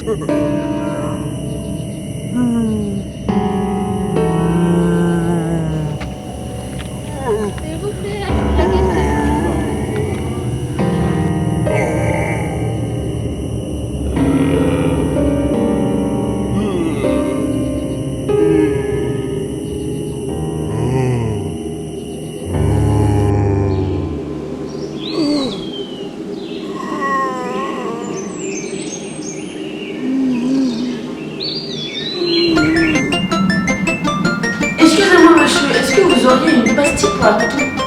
S'il vous plaît, arrêtez. Excusez-moi monsieur, est-ce que vous auriez une pastille pour la tonton?